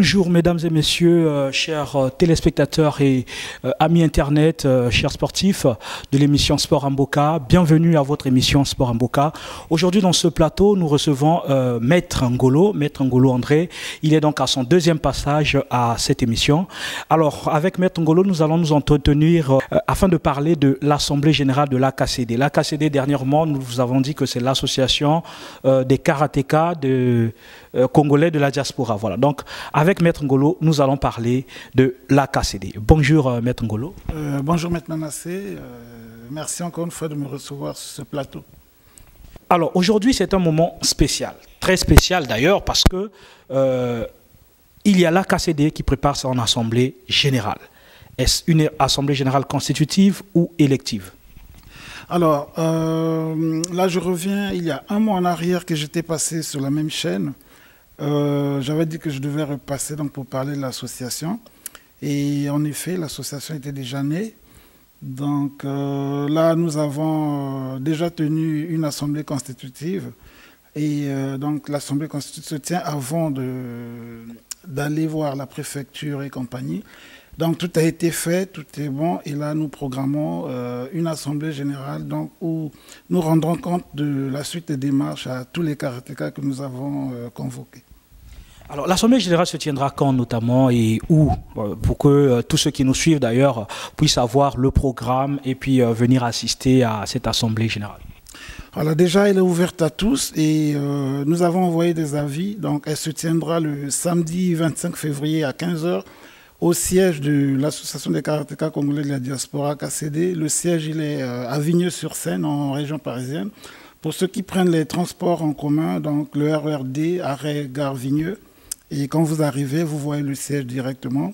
Bonjour mesdames et messieurs, chers téléspectateurs et amis internet, chers sportifs de l'émission Sport Mboka. Bienvenue à votre émission Sport Mboka. Aujourd'hui dans ce plateau, nous recevons Maître Ngolo André. Il est donc à son deuxième passage à cette émission. Alors avec Maître Ngolo, nous allons nous entretenir afin de parler de l'Assemblée Générale de l'AKCD. L'AKCD, dernièrement, nous vous avons dit que c'est l'association des karatékas congolais de la diaspora. Voilà. Donc, avec Maître Ngolo, nous allons parler de l'AKCD. Bonjour, Maître Ngolo. Bonjour, Maître Manassé. Merci encore une fois de me recevoir sur ce plateau. Alors, aujourd'hui, c'est un moment spécial. Très spécial, d'ailleurs, parce que il y a l'AKCD qui prépare son assemblée générale. Est-ce une assemblée générale constitutive ou élective? Alors, là, je reviens, il y a un mois en arrière que j'étais passé sur la même chaîne. J'avais dit que je devais repasser donc, pour parler de l'association. Et en effet, l'association était déjà née. Donc là, nous avons déjà tenu une assemblée constitutive. Et donc, l'assemblée constitutive se tient avant d'aller voir la préfecture et compagnie. Donc, tout a été fait, tout est bon. Et là, nous programmons une assemblée générale donc, où nous rendrons compte de la suite des démarches à tous les karatékas que nous avons convoqués. Alors, l'Assemblée générale se tiendra quand notamment et où, pour que tous ceux qui nous suivent d'ailleurs puissent avoir le programme et puis venir assister à cette Assemblée générale? Alors déjà, elle est ouverte à tous et nous avons envoyé des avis. Donc, elle se tiendra le samedi 25 février à 15 h au siège de l'Association des karatékas congolais de la diaspora AKCD. Le siège, il est à Vigneux-sur-Seine, en région parisienne. Pour ceux qui prennent les transports en commun, donc le RERD, arrêt Gare Vigneux. Et quand vous arrivez, vous voyez le siège directement.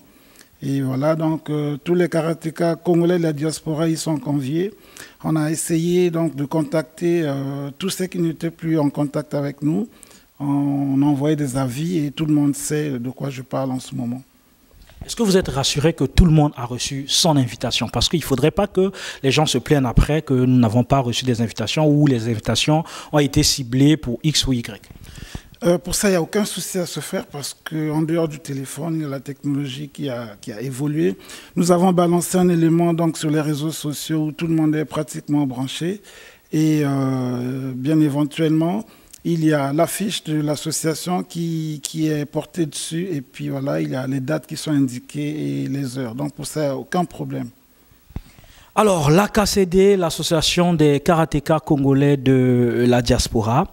Et voilà, donc tous les karatékas congolais de la diaspora, ils sont conviés. On a essayé donc de contacter tous ceux qui n'étaient plus en contact avec nous. On a envoyé des avis et tout le monde sait de quoi je parle en ce moment. Est-ce que vous êtes rassuré que tout le monde a reçu son invitation? Parce qu'il ne faudrait pas que les gens se plaignent après que nous n'avons pas reçu des invitations ou les invitations ont été ciblées pour X ou Y. Pour ça, il n'y a aucun souci à se faire parce qu'en dehors du téléphone, il y a la technologie qui a évolué. Nous avons balancé un élément donc, sur les réseaux sociaux où tout le monde est pratiquement branché. Et bien éventuellement, il y a l'affiche de l'association qui est portée dessus. Et puis voilà, il y a les dates qui sont indiquées et les heures. Donc pour ça, il n'y a aucun problème. Alors, l'AKCD, l'association des karatékas congolais de la diaspora,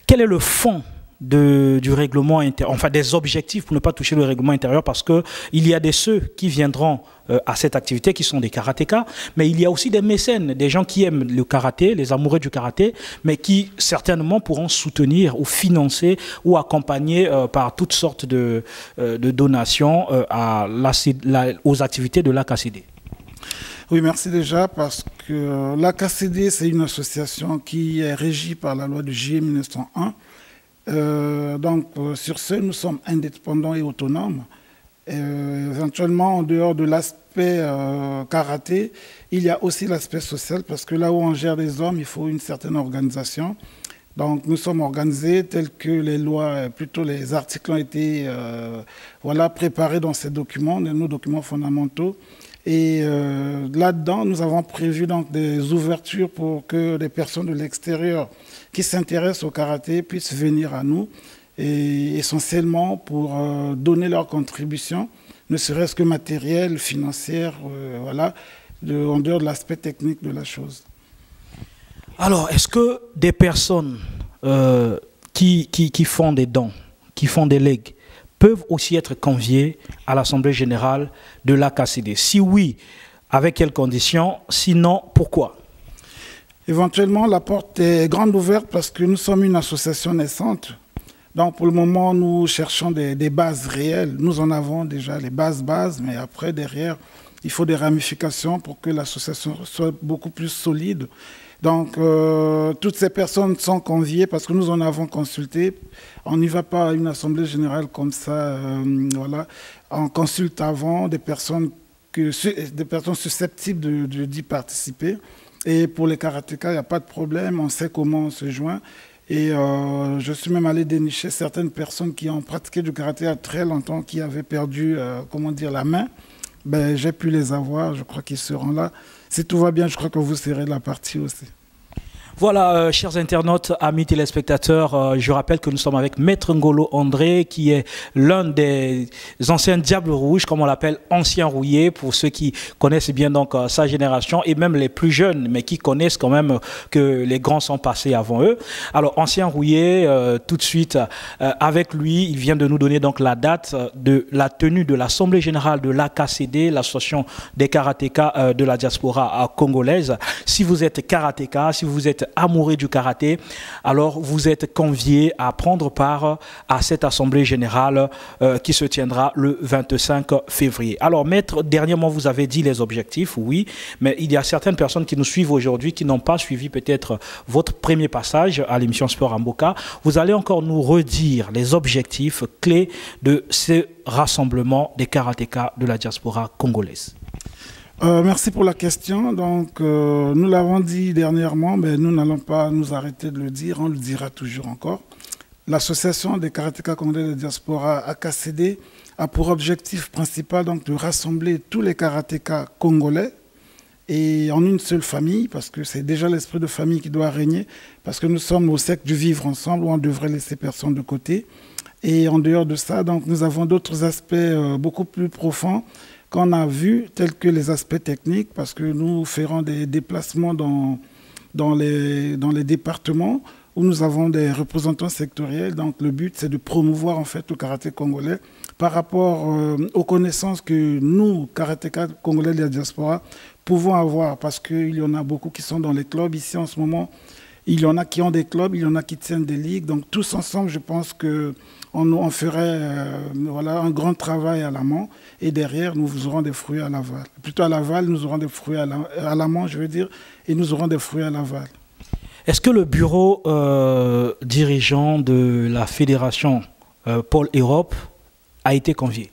quel est le fond du règlement intérieur, enfin des objectifs pour ne pas toucher le règlement intérieur, parce qu'il y a ceux qui viendront à cette activité qui sont des karatékas, mais il y a aussi des mécènes, des gens qui aiment le karaté, les amoureux du karaté, mais qui certainement pourront soutenir ou financer ou accompagner par toutes sortes de donations aux activités de l'AKCD. Oui, merci déjà, parce que l'AKCD, c'est une association qui est régie par la loi de juillet 1901. Donc, sur ce, nous sommes indépendants et autonomes. Éventuellement, en dehors de l'aspect karaté, il y a aussi l'aspect social, parce que là où on gère des hommes, il faut une certaine organisation. Donc, nous sommes organisés tels que les lois, plutôt les articles ont été voilà, préparés dans ces documents, nos documents fondamentaux. Et là-dedans, nous avons prévu donc des ouvertures pour que des personnes de l'extérieur qui s'intéressent au karaté puissent venir à nous, et essentiellement pour donner leur contribution, ne serait-ce que matérielle, financière, voilà, en dehors de l'aspect technique de la chose. Alors, est-ce que des personnes qui font des dons, qui font des legs, peuvent aussi être conviés à l'Assemblée générale de l'AKCD? Si oui, avec quelles conditions? Sinon, pourquoi? Éventuellement, la porte est grande ouverte parce que nous sommes une association naissante. Donc, pour le moment, nous cherchons des bases réelles. Nous en avons déjà les bases, mais après, derrière, il faut des ramifications pour que l'association soit beaucoup plus solide. Donc, toutes ces personnes sont conviées parce que nous en avons consulté. On n'y va pas à une assemblée générale comme ça. Voilà. On consulte avant des personnes susceptibles d'y participer. Et pour les karatékas, il n'y a pas de problème. On sait comment on se joint. Et je suis même allé dénicher certaines personnes qui ont pratiqué du karaté à très longtemps, qui avaient perdu, comment dire, la main. Ben, j'ai pu les avoir, je crois qu'ils seront là. Si tout va bien, je crois que vous serez de la partie aussi. Voilà, chers internautes, amis téléspectateurs, je rappelle que nous sommes avec Maître Ngolo André, qui est l'un des anciens Diables Rouges, comme on l'appelle, ancien rouillé, pour ceux qui connaissent bien donc sa génération, et même les plus jeunes, mais qui connaissent quand même que les grands sont passés avant eux. Alors, ancien rouillé, tout de suite, avec lui, il vient de nous donner donc la date de la tenue de l'Assemblée Générale de l'AKCD, l'Association des karatékas de la diaspora congolaise. Si vous êtes karatéka, si vous êtes amoureux du karaté, alors vous êtes conviés à prendre part à cette assemblée générale qui se tiendra le 25 février. Alors maître, dernièrement vous avez dit les objectifs, oui, mais il y a certaines personnes qui nous suivent aujourd'hui qui n'ont pas suivi peut-être votre premier passage à l'émission Sport Amboka. Vous allez encore nous redire les objectifs clés de ce rassemblement des karatékas de la diaspora congolaise. Merci pour la question. Donc, nous l'avons dit dernièrement, mais nous n'allons pas nous arrêter de le dire, on le dira toujours encore. L'association des karatékas congolais de la diaspora AKCD a pour objectif principal donc, de rassembler tous les karatékas congolais et en une seule famille, parce que c'est déjà l'esprit de famille qui doit régner, parce que nous sommes au siècle du vivre ensemble où on devrait laisser personne de côté. Et en dehors de ça, donc, nous avons d'autres aspects beaucoup plus profonds qu'on a vu, tels que les aspects techniques, parce que nous ferons des déplacements dans les départements où nous avons des représentants sectoriels. Donc le but, c'est de promouvoir en fait le karaté congolais par rapport aux connaissances que nous, karatékas congolais de la diaspora, pouvons avoir, parce qu'il y en a beaucoup qui sont dans les clubs. Ici, en ce moment, il y en a qui ont des clubs, il y en a qui tiennent des ligues. Donc tous ensemble, je pense qu'on ferait voilà, un grand travail à l'amont. Et derrière, nous aurons des fruits à l'aval. Plutôt à l'aval, nous aurons des fruits à l'amont, je veux dire, et nous aurons des fruits à l'aval. Est-ce que le bureau dirigeant de la fédération Pôle Europe a été convié?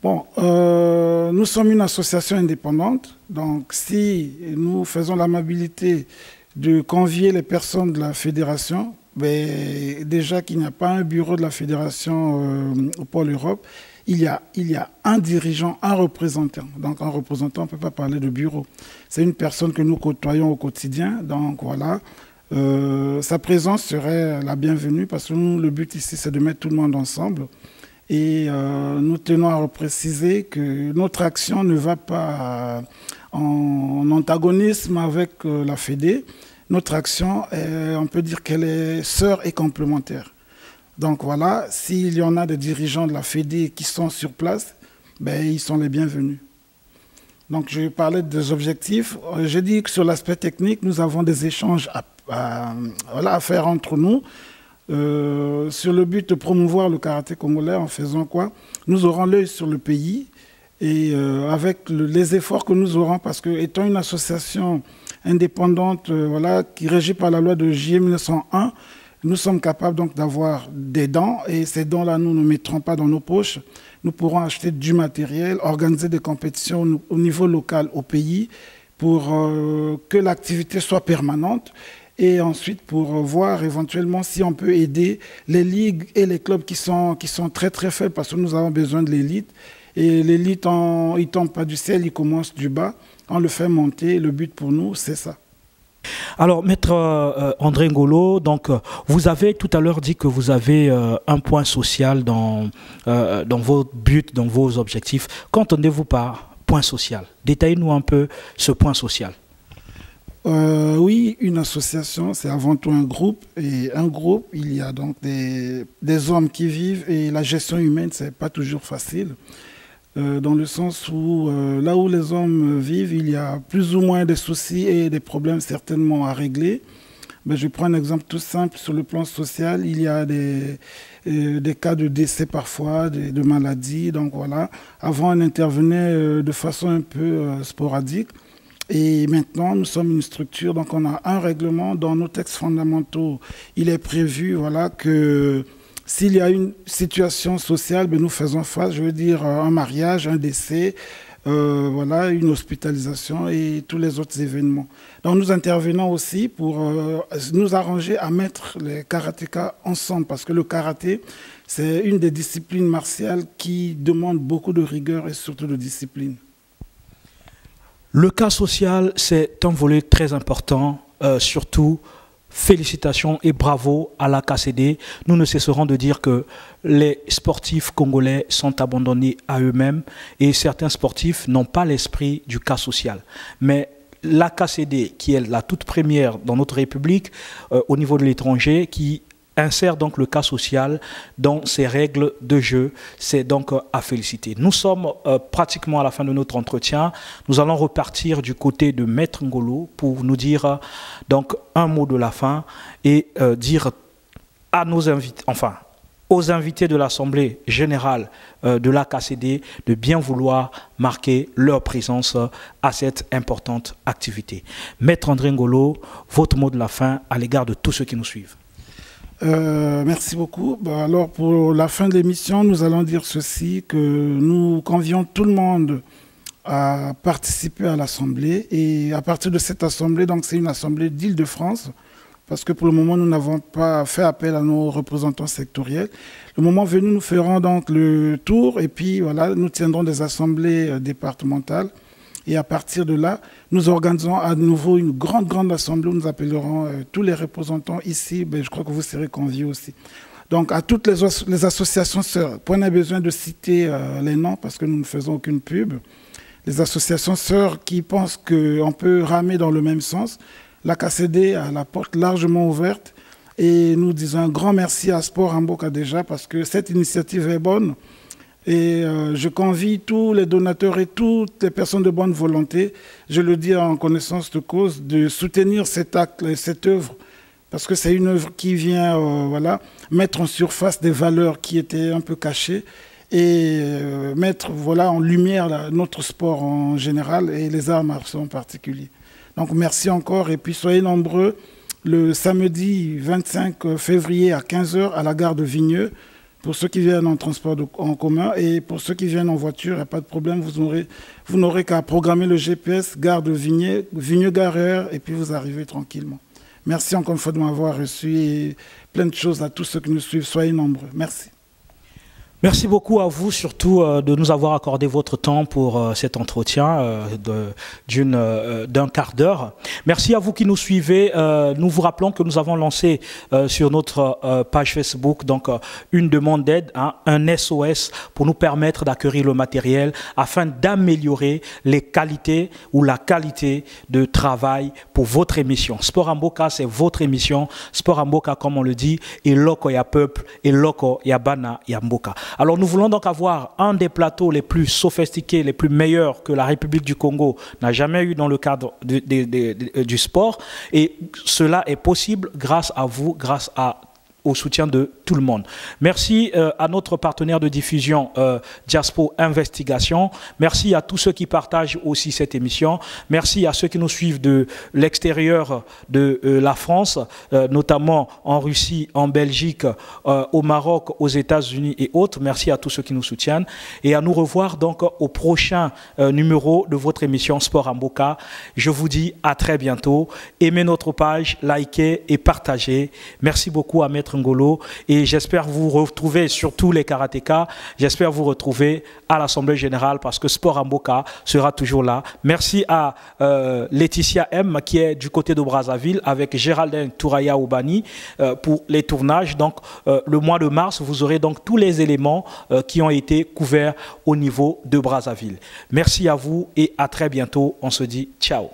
Bon, nous sommes une association indépendante. Donc, si nous faisons l'amabilité de convier les personnes de la fédération, mais déjà qu'il n'y a pas un bureau de la fédération au Pôle Europe, il y a un dirigeant, un représentant. Donc un représentant, on ne peut pas parler de bureau. C'est une personne que nous côtoyons au quotidien. Donc voilà, sa présence serait la bienvenue parce que nous, le but ici, c'est de mettre tout le monde ensemble. Et nous tenons à préciser que notre action ne va pas en antagonisme avec la Fédé. Notre action, on peut dire qu'elle est sœur et complémentaire. Donc voilà, s'il y en a des dirigeants de la Fédé qui sont sur place, ben, ils sont les bienvenus. Donc je parlais des objectifs. J'ai dit que sur l'aspect technique, nous avons des échanges à faire entre nous. Sur le but de promouvoir le karaté congolais en faisant quoi? Nous aurons l'œil sur le pays et avec les efforts que nous aurons, parce que étant une association indépendante voilà, qui est régie par la loi de juillet 1901, nous sommes capables donc d'avoir des dons et ces dons-là, nous ne mettrons pas dans nos poches. Nous pourrons acheter du matériel, organiser des compétitions au niveau local au pays pour que l'activité soit permanente et ensuite pour voir éventuellement si on peut aider les ligues et les clubs qui sont très très faibles parce que nous avons besoin de l'élite. Et l'élite, il ne tombe pas du ciel, il commence du bas. On le fait monter. Le but pour nous, c'est ça. Alors, Maître André Ngolo, donc, vous avez tout à l'heure dit que vous avez un point social dans vos buts, dans vos objectifs. Qu'entendez-vous par point social? Détaillez-nous un peu ce point social. Oui, une association, c'est avant tout un groupe. Et un groupe, il y a donc des hommes qui vivent et la gestion humaine, ce n'est pas toujours facile. Dans le sens où là où les hommes vivent, il y a plus ou moins des soucis et des problèmes certainement à régler. Mais je prends un exemple tout simple. Sur le plan social, il y a des cas de décès parfois, de maladies. Donc voilà, avant on intervenait de façon un peu sporadique. Et maintenant, nous sommes une structure, donc on a un règlement. Dans nos textes fondamentaux, il est prévu voilà, que s'il y a une situation sociale, ben nous faisons face, je veux dire un mariage, un décès, voilà, une hospitalisation et tous les autres événements. Donc nous intervenons aussi pour nous arranger à mettre les karatékas ensemble, parce que le karaté, c'est une des disciplines martiales qui demande beaucoup de rigueur et surtout de discipline. Le cas social, c'est un volet très important, surtout félicitations et bravo à la KCD. Nous ne cesserons de dire que les sportifs congolais sont abandonnés à eux-mêmes et certains sportifs n'ont pas l'esprit du cas social. Mais la KCD, qui est la toute première dans notre République au niveau de l'étranger, qui insère donc le cas social dans ses règles de jeu, c'est donc à féliciter. Nous sommes pratiquement à la fin de notre entretien. Nous allons repartir du côté de Maître Ngolo pour nous dire donc un mot de la fin et dire à nos invités, enfin aux invités de l'Assemblée générale de l'AKCD de bien vouloir marquer leur présence à cette importante activité. Maître André Ngolo, votre mot de la fin à l'égard de tous ceux qui nous suivent. Merci beaucoup. Alors pour la fin de l'émission, nous allons dire ceci, que nous convions tout le monde à participer à l'Assemblée. Et à partir de cette Assemblée, donc c'est une Assemblée d'Île-de-France, parce que pour le moment, nous n'avons pas fait appel à nos représentants sectoriels. Le moment venu, nous ferons donc le tour et puis voilà, nous tiendrons des assemblées départementales. Et à partir de là, nous organisons à nouveau une grande assemblée où nous appellerons tous les représentants ici. Je crois que vous serez conviés aussi. Donc à toutes les associations sœurs, point n'a besoin de citer les noms parce que nous ne faisons aucune pub. Les associations sœurs qui pensent qu'on peut ramer dans le même sens, la KCD a la porte largement ouverte. Et nous disons un grand merci à Sport Amboka déjà parce que cette initiative est bonne. Et je convie tous les donateurs et toutes les personnes de bonne volonté, je le dis en connaissance de cause, de soutenir cet acte, cette œuvre, parce que c'est une œuvre qui vient voilà, mettre en surface des valeurs qui étaient un peu cachées et mettre voilà, en lumière notre sport en général et les arts martiaux en particulier. Donc merci encore et puis soyez nombreux le samedi 25 février à 15 h à la gare de Vigneux. Pour ceux qui viennent en transport en commun et pour ceux qui viennent en voiture, il n'y a pas de problème, vous n'aurez qu'à programmer le GPS, gare de Vigneux, Gare et puis vous arrivez tranquillement. Merci encore une fois de m'avoir reçu et plein de choses à tous ceux qui nous suivent. Soyez nombreux. Merci. Merci beaucoup à vous, surtout de nous avoir accordé votre temps pour cet entretien d'un quart d'heure. Merci à vous qui nous suivez. Nous vous rappelons que nous avons lancé sur notre page Facebook donc une demande d'aide, hein, un SOS pour nous permettre d'acquérir le matériel afin d'améliorer les qualités ou la qualité de travail pour votre émission. Sport Amboka, c'est votre émission. Sport Amboka, comme on le dit, et loko ya peuple, et loko ya bana ya mboka. Alors nous voulons donc avoir un des plateaux les plus sophistiqués, les plus meilleurs que la République du Congo n'a jamais eu dans le cadre du sport. Et cela est possible grâce à vous, grâce au soutien de tout le monde. Merci à notre partenaire de diffusion Diaspo Investigation. Merci à tous ceux qui partagent aussi cette émission. Merci à ceux qui nous suivent de l'extérieur de la France, notamment en Russie, en Belgique, au Maroc, aux États-Unis et autres. Merci à tous ceux qui nous soutiennent. Et à nous revoir donc au prochain numéro de votre émission Sport Amboka. Je vous dis à très bientôt. Aimez notre page, likez et partagez. Merci beaucoup à Maître Ngolo et j'espère vous retrouver, surtout les karatékas, j'espère vous retrouver à l'Assemblée Générale parce que Sport Amboka sera toujours là. Merci à Laetitia M qui est du côté de Brazzaville avec Géraldin Touraya Oubani pour les tournages. Donc le mois de mars, vous aurez donc tous les éléments qui ont été couverts au niveau de Brazzaville. Merci à vous et à très bientôt. On se dit ciao.